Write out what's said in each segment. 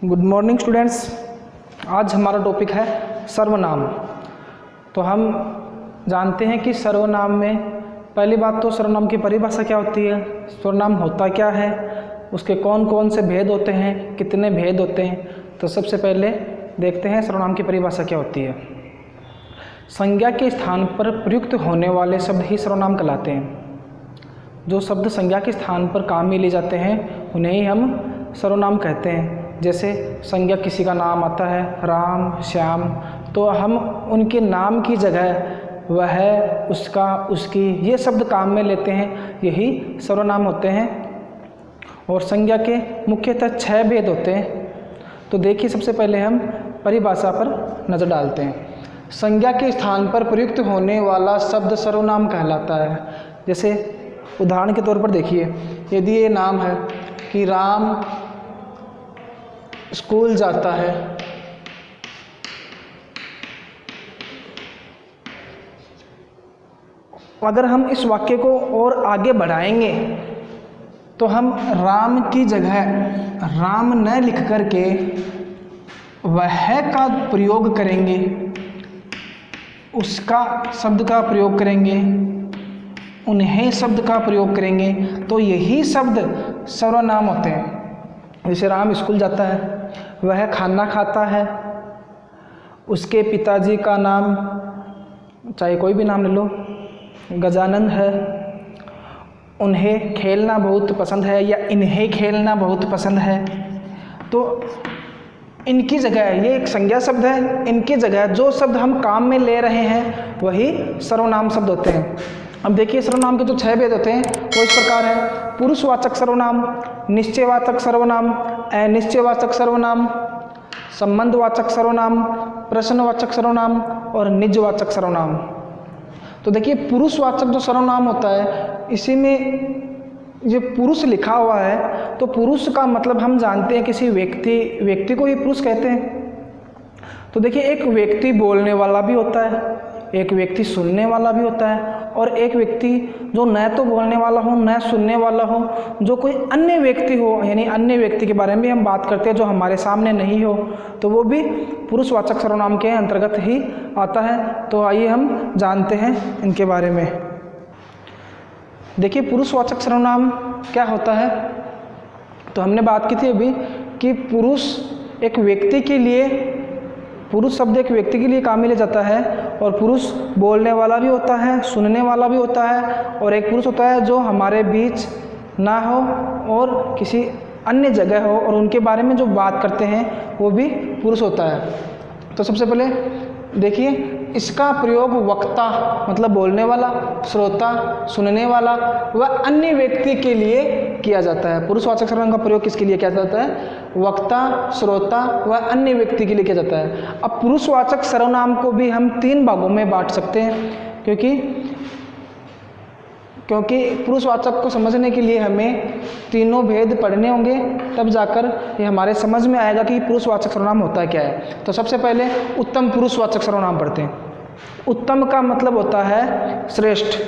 Good morning students. आज हमारा topic है सर्वनाम। तो हम जानते हैं कि सर्वनाम में पहली बात तो सर्वनाम की परिभाषा क्या होती है, सर्वनाम होता क्या है, उसके कौन कौन से भेद होते हैं, कितने भेद होते हैं। तो सबसे पहले देखते हैं सर्वनाम की परिभाषा क्या होती है। संज्ञा के स्थान पर प्रयुक्त होने वाले शब्द ही सर्वनाम कहलाते हैं। जो शब्द संज्ञा के स्थान पर काम में लिए जाते हैं उन्हें ही हम सर्वनाम कहते हैं। जैसे संज्ञा किसी का नाम आता है, राम, श्याम, तो हम उनके नाम की जगह वह, उसका, उसकी, ये शब्द काम में लेते हैं, यही सर्वनाम होते हैं। और संज्ञा के मुख्यतः 6 भेद होते हैं। तो देखिए, सबसे पहले हम परिभाषा पर नज़र डालते हैं। संज्ञा के स्थान पर प्रयुक्त होने वाला शब्द सर्वनाम कहलाता है। जैसे उदाहरण के तौर पर देखिए, यदि ये नाम है कि राम स्कूल जाता है, अगर हम इस वाक्य को और आगे बढ़ाएंगे तो हम राम की जगह राम न लिख करके वह का प्रयोग करेंगे, उसका शब्द का प्रयोग करेंगे, उन्हें शब्द का प्रयोग करेंगे, तो यही शब्द सर्वनाम होते हैं। जैसे राम स्कूल जाता है, वह खाना खाता है, उसके पिताजी का नाम चाहे कोई भी नाम ले लो, गजानन है, उन्हें खेलना बहुत पसंद है या इन्हें खेलना बहुत पसंद है। तो इनकी जगह, ये एक संज्ञा शब्द है, इनकी जगह जो शब्द हम काम में ले रहे हैं वही सर्वनाम शब्द होते हैं। अब देखिए, सर्वनाम के जो 6 भेद होते हैं वो इस प्रकार है। पुरुषवाचक सर्वनाम, निश्चयवाचक सर्वनाम, अनिश्चयवाचक सर्वनाम, संबंधवाचक सर्वनाम, प्रश्नवाचक सर्वनाम और निजवाचक सर्वनाम। तो देखिए, पुरुषवाचक जो सर्वनाम होता है, इसी में ये पुरुष लिखा हुआ है, तो पुरुष का मतलब हम जानते हैं किसी व्यक्ति को ही पुरुष कहते हैं। तो देखिए, एक व्यक्ति बोलने वाला भी होता है, एक व्यक्ति सुनने वाला भी होता है, और एक व्यक्ति जो न तो बोलने वाला हो न सुनने वाला हो, जो कोई अन्य व्यक्ति हो, यानी अन्य व्यक्ति के बारे में भी हम बात करते हैं जो हमारे सामने नहीं हो, तो वो भी पुरुषवाचक सर्वनाम के अंतर्गत ही आता है। तो आइए हम जानते हैं इनके बारे में। देखिए, पुरुषवाचक सर्वनाम क्या होता है। तो हमने बात की थी अभी कि पुरुष एक व्यक्ति के लिए, पुरुष शब्द एक व्यक्ति के लिए काम में लिया जाता है, और पुरुष बोलने वाला भी होता है, सुनने वाला भी होता है, और एक पुरुष होता है जो हमारे बीच ना हो और किसी अन्य जगह हो और उनके बारे में जो बात करते हैं वो भी पुरुष होता है। तो सबसे पहले देखिए, इसका प्रयोग वक्ता मतलब बोलने वाला, श्रोता सुनने वाला व अन्य व्यक्ति के लिए किया जाता है। पुरुषवाचक सर्वनाम का प्रयोग किसके लिए किया जाता है? वक्ता, श्रोता व अन्य व्यक्ति के लिए किया जाता है। अब पुरुषवाचक सर्वनाम को भी हम 3 भागों में बांट सकते हैं, क्योंकि पुरुषवाचक को समझने के लिए हमें तीनों भेद पढ़ने होंगे, तब जाकर ये हमारे समझ में आएगा कि पुरुषवाचक सर्वनाम होता क्या है। तो सबसे पहले उत्तम पुरुषवाचक सर्वनाम पढ़ते हैं। उत्तम का मतलब होता है श्रेष्ठ,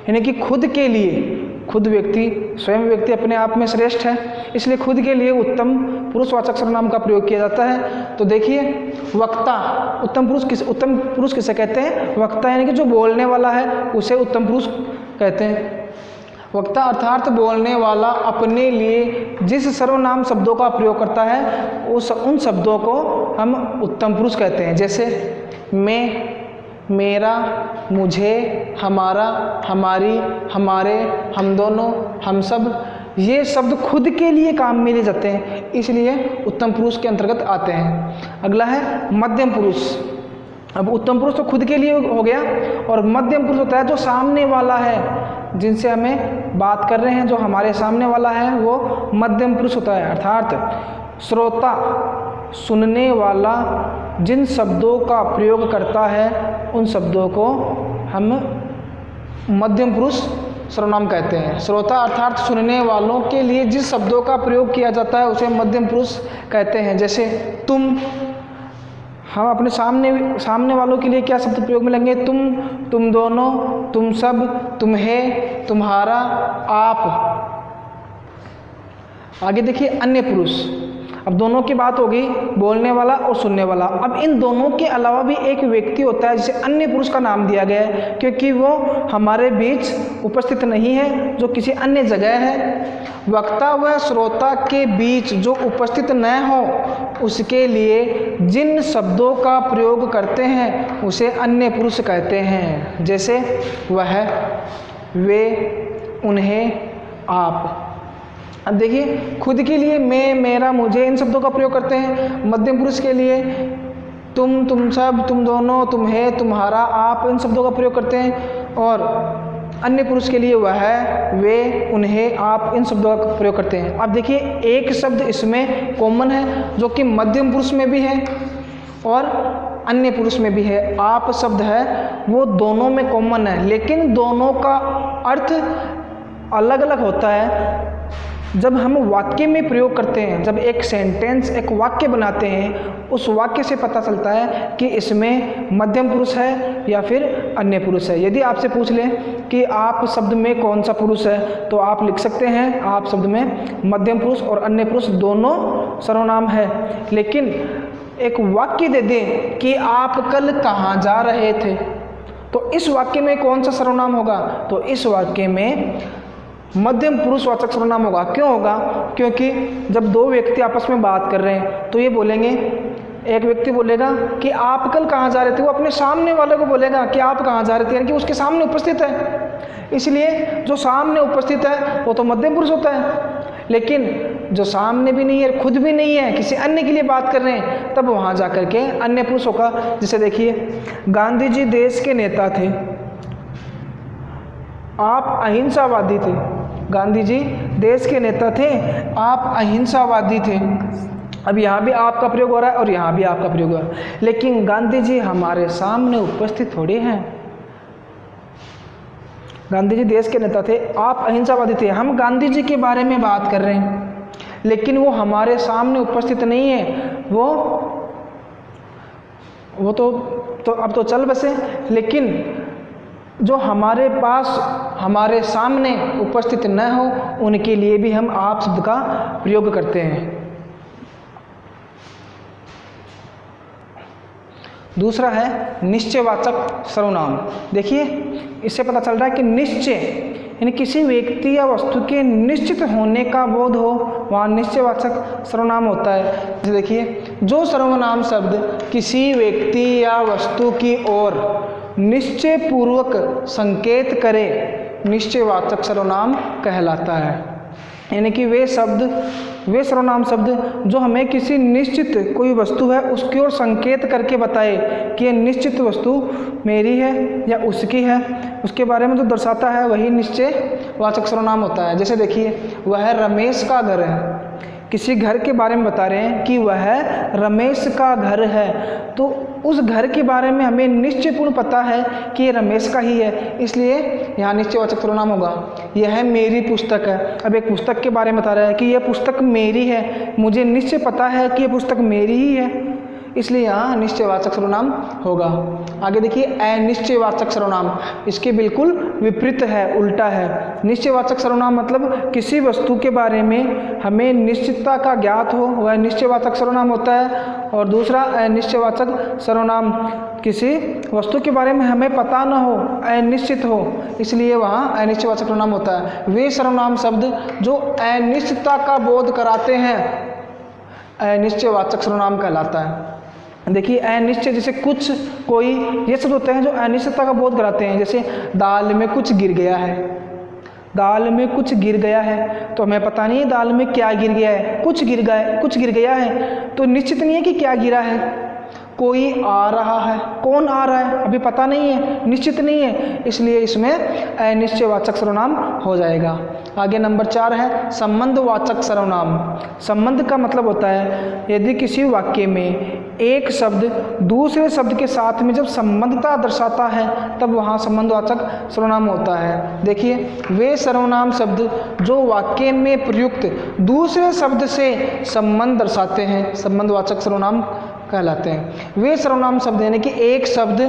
यानी कि खुद के लिए, खुद व्यक्ति, स्वयं व्यक्ति अपने आप में श्रेष्ठ है, इसलिए खुद के लिए उत्तम पुरुषवाचक सर्वनाम का प्रयोग किया जाता है। तो देखिए, वक्ता, उत्तम पुरुष किसे कहते हैं? वक्ता, यानी कि जो बोलने वाला है उसे उत्तम पुरुष कहते हैं। वक्ता अर्थात बोलने वाला अपने लिए जिस सर्वनाम शब्दों का प्रयोग करता है उन शब्दों को हम उत्तम पुरुष कहते हैं। जैसे मैं, मेरा, मुझे, हमारा, हमारी, हमारे, हम दोनों, हम सब, ये शब्द खुद के लिए काम में लिए जाते हैं, इसलिए उत्तम पुरुष के अंतर्गत आते हैं। अगला है मध्यम पुरुष। अब उत्तम पुरुष तो खुद के लिए हो गया, और मध्यम पुरुष होता है जो सामने वाला है, जिनसे हमें बात कर रहे हैं, जो हमारे सामने वाला है वो मध्यम पुरुष होता है। अर्थात श्रोता, सुनने वाला जिन शब्दों का प्रयोग करता है उन शब्दों को हम मध्यम पुरुष सर्वनाम कहते हैं। श्रोता अर्थात सुनने वालों के लिए जिस शब्दों का प्रयोग किया जाता है उसे मध्यम पुरुष कहते हैं। जैसे तुम, हम अपने सामने वालों के लिए क्या शब्द प्रयोग में लेंगे? तुम दोनों, तुम सब, तुम्हें, तुम्हारा, आप। आगे देखिए अन्य पुरुष। अब दोनों की बात होगी, बोलने वाला और सुनने वाला। अब इन दोनों के अलावा भी एक व्यक्ति होता है जिसे अन्य पुरुष का नाम दिया गया है, क्योंकि वो हमारे बीच उपस्थित नहीं है, जो किसी अन्य जगह है। वक्ता व श्रोता के बीच जो उपस्थित न हो, उसके लिए जिन शब्दों का प्रयोग करते हैं उसे अन्य पुरुष कहते हैं। जैसे वह, वे, उन्हें, आप। अब देखिए, खुद के लिए मैं, मेरा, मुझे, इन शब्दों का प्रयोग करते हैं। मध्यम पुरुष के लिए तुम, तुम सब, तुम दोनों, तुम्हें, तुम्हारा, आप, इन शब्दों का प्रयोग करते हैं। और अन्य पुरुष के लिए वह, वे, उन्हें, आप, इन शब्दों का प्रयोग करते हैं। अब देखिए, एक शब्द इसमें कॉमन है जो कि मध्यम पुरुष में भी है और अन्य पुरुष में भी है। आप शब्द है वो दोनों में कॉमन है, लेकिन दोनों का अर्थ अलग अलग होता है जब हम वाक्य में प्रयोग करते हैं। जब एक सेंटेंस, एक वाक्य बनाते हैं, उस वाक्य से पता चलता है कि इसमें मध्यम पुरुष है या फिर अन्य पुरुष है। यदि आपसे पूछ लें कि आप शब्द में कौन सा पुरुष है, तो आप लिख सकते हैं आप शब्द में मध्यम पुरुष और अन्य पुरुष दोनों सर्वनाम है। लेकिन एक वाक्य दे दें कि आप कल कहाँ जा रहे थे, तो इस वाक्य में कौन सा सर्वनाम होगा? तो इस वाक्य में मध्यम पुरुषवाचक सर्वनाम होगा। क्यों होगा? क्योंकि जब दो व्यक्ति आपस में बात कर रहे हैं तो ये बोलेंगे, एक व्यक्ति बोलेगा कि आप कल कहाँ जा रहे थे, वो अपने सामने वाले को बोलेगा कि आप कहाँ जा रहे थे, यानी कि उसके सामने उपस्थित है। इसलिए जो सामने उपस्थित है वो तो मध्यम पुरुष होता है। लेकिन जो सामने भी नहीं है, खुद भी नहीं है, किसी अन्य के लिए बात कर रहे हैं, तब वहाँ जा कर के अन्य पुरुष होगा। जैसे देखिए, गांधी जी देश के नेता थे, आप अहिंसावादी थे। गांधी जी देश के नेता थे, आप अहिंसावादी थे। अब यहाँ भी आपका प्रयोग हो रहा है और यहाँ भी आपका प्रयोग हो रहा है, लेकिन गांधी जी हमारे सामने उपस्थित थोड़े हैं। गांधी जी देश के नेता थे, आप अहिंसावादी थे। हम गांधी जी के बारे में बात कर रहे हैं, लेकिन वो हमारे सामने उपस्थित नहीं है। वो तो अब तो चल बसे, लेकिन जो हमारे पास, हमारे सामने उपस्थित न हो, उनके लिए भी हम आप शब्द का प्रयोग करते हैं। दूसरा है निश्चयवाचक सर्वनाम। देखिए, इससे पता चल रहा है कि निश्चय यानी किसी व्यक्ति या वस्तु के निश्चित होने का बोध हो, वहाँ निश्चयवाचक सर्वनाम होता है। जैसे देखिए, जो सर्वनाम शब्द किसी व्यक्ति या वस्तु की ओर निश्चय पूर्वक संकेत करे, निश्चयवाचक सर्वनाम कहलाता है। यानी कि वे सर्वनाम शब्द जो हमें किसी निश्चित कोई वस्तु है उसकी ओर संकेत करके बताए कि यह निश्चित वस्तु मेरी है या उसकी है, उसके बारे में जो दर्शाता है वही निश्चयवाचक सर्वनाम होता है। जैसे देखिए, वह रमेश का घर है, किसी घर के बारे में बता रहे हैं कि वह रमेश का घर है, तो उस घर के बारे में हमें निश्चयपूर्ण पता है कि ये रमेश का ही है, इसलिए यहाँ निश्चयवाचक सर्वनाम होगा। यह मेरी पुस्तक है। अब एक पुस्तक के बारे में बता रहा है कि यह पुस्तक मेरी है, मुझे निश्चय पता है कि यह पुस्तक मेरी ही है, इसलिए यहाँ निश्चयवाचक सर्वनाम होगा। आगे देखिए, अनिश्चयवाचक सर्वनाम, इसके बिल्कुल विपरीत है, उल्टा है। निश्चयवाचक सर्वनाम मतलब किसी वस्तु के बारे में हमें निश्चितता का ज्ञात हो, वह निश्चयवाचक सर्वनाम होता है। और दूसरा अनिश्चयवाचक सर्वनाम, किसी वस्तु के बारे में हमें पता न हो, अनिश्चित हो, इसलिए वहाँ अनिश्चयवाचक सर्वनाम होता है। वे सर्वनाम शब्द जो अनिश्चितता का बोध कराते हैं, अनिश्चयवाचक सर्वनाम कहलाता है। देखिए, अनिश्चय जैसे कुछ, कोई, ये सब होते हैं जो अनिश्चितता का बोध कराते हैं। जैसे दाल में कुछ गिर गया है, दाल में कुछ गिर गया है, तो हमें पता नहीं है दाल में क्या गिर गया है, कुछ गिर गया है, तो निश्चित नहीं है कि क्या गिरा है। कोई आ रहा है, कौन आ रहा है अभी पता नहीं है, निश्चित नहीं है, इसलिए इसमें अनिश्चयवाचक सर्वनाम हो जाएगा। आगे नंबर 4 है संबंधवाचक सर्वनाम। संबंध का मतलब होता है यदि किसी वाक्य में एक शब्द दूसरे शब्द के साथ में जब संबंधता दर्शाता है, तब वहाँ संबंधवाचक सर्वनाम होता है। देखिए, वे सर्वनाम शब्द जो वाक्य में प्रयुक्त दूसरे शब्द से संबंध दर्शाते हैं, संबंधवाचक सर्वनाम कहलाते हैं। वे सर्वनाम शब्द यानी कि एक शब्द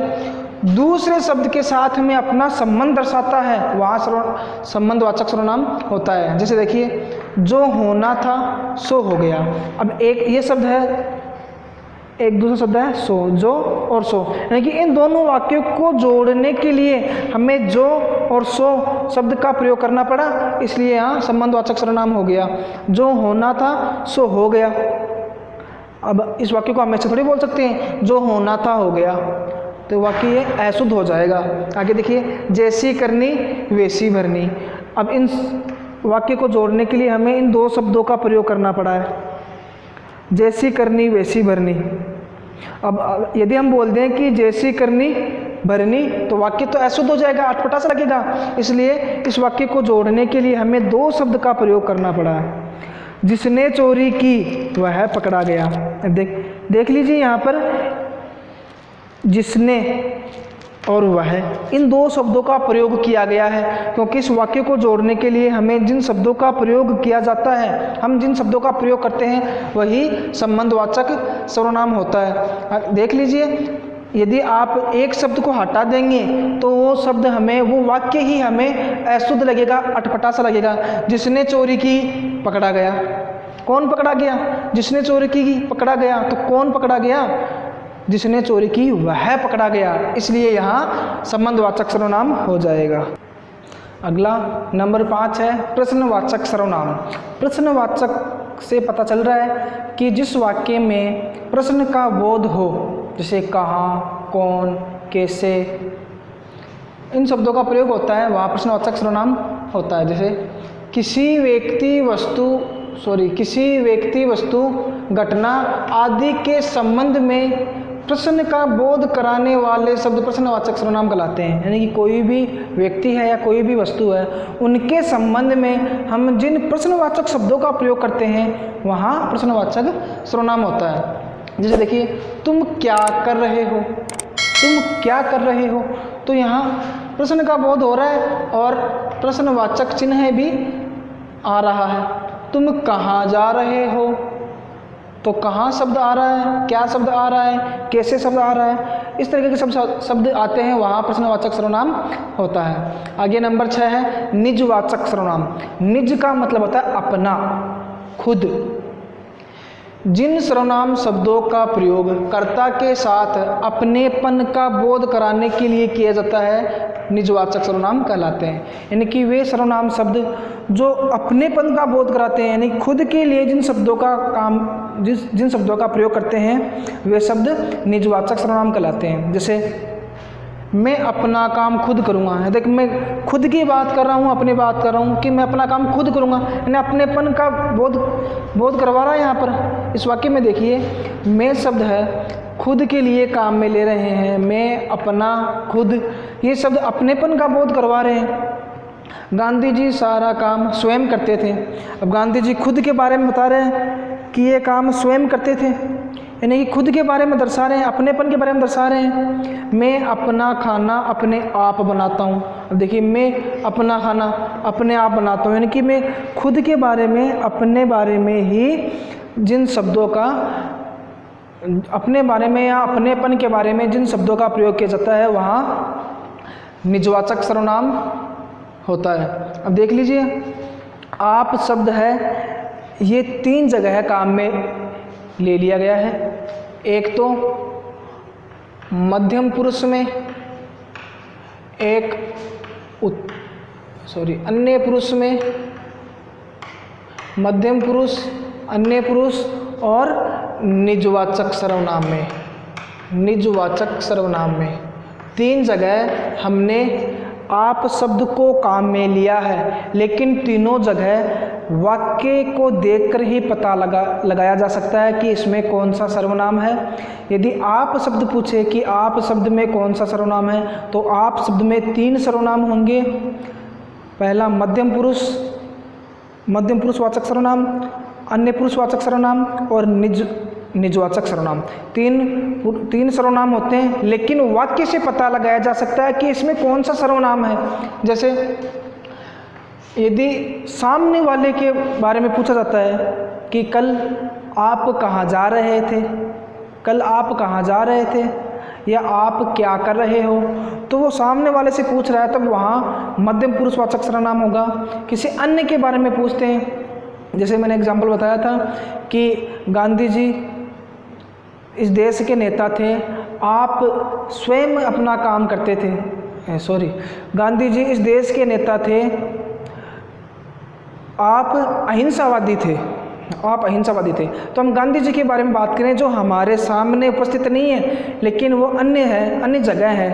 दूसरे शब्द के साथ में अपना संबंध दर्शाता है वहाँ संबंधवाचक सर्वनाम होता है। जैसे देखिए, जो होना था सो हो गया। अब एक ये शब्द है, एक दूसरा शब्द है सो, जो और सो, यानी कि इन दोनों वाक्यों को जोड़ने के लिए हमें जो और सो शब्द का प्रयोग करना पड़ा, इसलिए यहाँ संबंधवाचक सर्वनाम हो गया। जो होना था सो हो गया। अब इस वाक्य को हम ऐसे थोड़ी बोल सकते हैं, जो होना था हो गया, तो वाक्य ये अशुद्ध हो जाएगा। आगे देखिए, जैसी करनी वैसी भरनी। अब इन वाक्य को जोड़ने के लिए हमें इन दो शब्दों का प्रयोग करना पड़ा है, जैसी करनी वैसी भरनी। अब यदि हम बोल दें कि जैसी करनी भरनी, तो वाक्य तो अशुद्ध हो जाएगा, अटपटा सा लगेगा। इसलिए इस वाक्य को जोड़ने के लिए हमें दो शब्द का प्रयोग करना पड़ा है। जिसने चोरी की वह पकड़ा गया। देख लीजिए यहाँ पर जिसने और वह, इन दो शब्दों का प्रयोग किया गया है, क्योंकि इस वाक्य को जोड़ने के लिए हमें जिन शब्दों का प्रयोग किया जाता है, हम जिन शब्दों का प्रयोग करते हैं, वही संबंधवाचक सर्वनाम होता है। देख लीजिए, यदि आप एक शब्द को हटा देंगे तो वो शब्द हमें, वो वाक्य ही हमें अशुद्ध लगेगा, अटपटा सा लगेगा। जिसने चोरी की पकड़ा गया, कौन पकड़ा गया? जिसने चोरी की पकड़ा गया, तो कौन पकड़ा गया? जिसने चोरी की वह पकड़ा गया, इसलिए यहाँ संबंधवाचक सर्वनाम हो जाएगा। अगला नंबर 5 है प्रश्नवाचक सर्वनाम। प्रश्नवाचक से पता चल रहा है कि जिस वाक्य में प्रश्न का बोध हो, जैसे कहाँ, कौन, कैसे, इन शब्दों का प्रयोग होता है, वहाँ प्रश्नवाचक सर्वनाम होता है। जैसे किसी व्यक्ति, वस्तु, घटना आदि के संबंध में प्रश्न का बोध कराने वाले शब्द प्रश्नवाचक सर्वनाम कहलाते हैं। यानी कि कोई भी व्यक्ति है या कोई भी वस्तु है, उनके संबंध में हम जिन प्रश्नवाचक शब्दों का प्रयोग करते हैं, वहाँ प्रश्नवाचक सर्वनाम होता है। जैसे देखिए, तुम क्या कर रहे हो, तुम क्या कर रहे हो, तो यहाँ प्रश्न का बोध हो रहा है और प्रश्नवाचक चिन्ह भी आ रहा है। तुम कहाँ जा रहे हो, तो कहाँ शब्द आ रहा है, क्या शब्द आ रहा है, कैसे शब्द आ रहा है, इस तरीके के शब्द आते हैं, वहाँ प्रश्नवाचक सर्वनाम होता है। आगे नंबर 6 है निजवाचक सर्वनाम। निज का मतलब होता है अपना, खुद। जिन सर्वनाम शब्दों का प्रयोग कर्ता के साथ अपनेपन का बोध कराने के लिए किया जाता है, निजवाचक सर्वनाम कहलाते हैं। यानी कि वे सर्वनाम शब्द जो अपनेपन का बोध कराते हैं, यानी खुद के लिए जिन शब्दों का प्रयोग करते हैं, वे शब्द निजवाचक सर्वनाम कहलाते हैं। जैसे मैं अपना काम खुद करूँगा। देख, मैं खुद की बात कर रहा हूँ, अपनी बात कर रहा हूँ कि मैं अपना काम खुद करूँगा, यानी अपनेपन का बोध करवा रहा है। यहाँ पर इस वाक्य में देखिए, मैं शब्द है, खुद के लिए काम में ले रहे हैं, मैं, अपना, खुद, ये शब्द अपनेपन का बोध करवा रहे हैं। गांधी जी सारा काम स्वयं करते थे। अब गांधी जी खुद के बारे में बता रहे हैं कि ये काम स्वयं करते थे, यानी कि खुद के बारे में दर्शा रहे हैं, अपनेपन के बारे में दर्शा रहे हैं। मैं अपना खाना अपने आप बनाता हूँ। अब देखिए, मैं अपना खाना अपने आप बनाता हूँ, यानी कि मैं खुद के बारे में, अपने बारे में ही जिन शब्दों का, अपने बारे में या अपनेपन के बारे में जिन शब्दों का प्रयोग किया जाता है, वहाँ निजवाचक सर्वनाम होता है। अब देख लीजिए, आप शब्द है, ये 3 जगह काम में ले लिया गया है। एक तो मध्यम पुरुष में, एक अन्य पुरुष में, मध्यम पुरुष, अन्य पुरुष और निजवाचक सर्वनाम में। निजवाचक सर्वनाम में 3 जगह हमने आप शब्द को काम में लिया है, लेकिन तीनों जगह वाक्य को देखकर ही पता लगाया जा सकता है कि इसमें कौन सा सर्वनाम है। यदि आप शब्द पूछे कि आप शब्द में कौन सा सर्वनाम है, तो आप शब्द में 3 सर्वनाम होंगे। पहला मध्यम पुरुषवाचक सर्वनाम, अन्य पुरुषवाचक सर्वनाम और निजवाचक सर्वनाम। 3 सर्वनाम होते हैं, लेकिन वाक्य से पता लगाया जा सकता है कि इसमें कौन सा सर्वनाम है। जैसे यदि सामने वाले के बारे में पूछा जाता है कि कल आप कहाँ जा रहे थे, कल आप कहाँ जा रहे थे, या आप क्या कर रहे हो, तो वो सामने वाले से पूछ रहा है तब वहाँ मध्यम पुरुषवाचक सर्वनाम होगा। किसी अन्य के बारे में पूछते हैं, जैसे मैंने एग्जाम्पल बताया था कि गांधी जी इस देश के नेता थे, आप स्वयं अपना काम करते थे, गांधी जी इस देश के नेता थे, आप अहिंसावादी थे, आप अहिंसावादी थे। तो हम गांधी जी के बारे में बात करें जो हमारे सामने उपस्थित नहीं है लेकिन वो अन्य है, अन्य जगह है,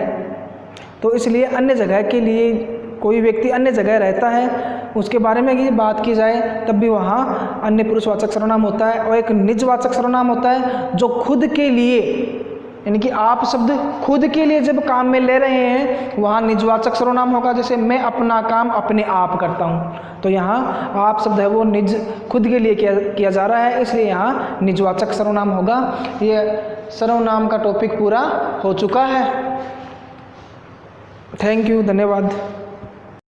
तो इसलिए अन्य जगह के लिए कोई व्यक्ति अन्य जगह रहता है उसके बारे में यदि बात की जाए तब भी वहाँ अन्य पुरुषवाचक सर्वनाम होता है। और एक निजवाचक सर्वनाम होता है जो खुद के लिए, यानी कि आप शब्द खुद के लिए जब काम में ले रहे हैं वहाँ निजवाचक सर्वनाम होगा। जैसे मैं अपना काम अपने आप करता हूँ, तो यहाँ आप शब्द है वो निज, खुद के लिए किया जा रहा है, इसलिए यहाँ निजवाचक सर्वनाम होगा। ये सर्वनाम का टॉपिक पूरा हो चुका है। थैंक यू, धन्यवाद।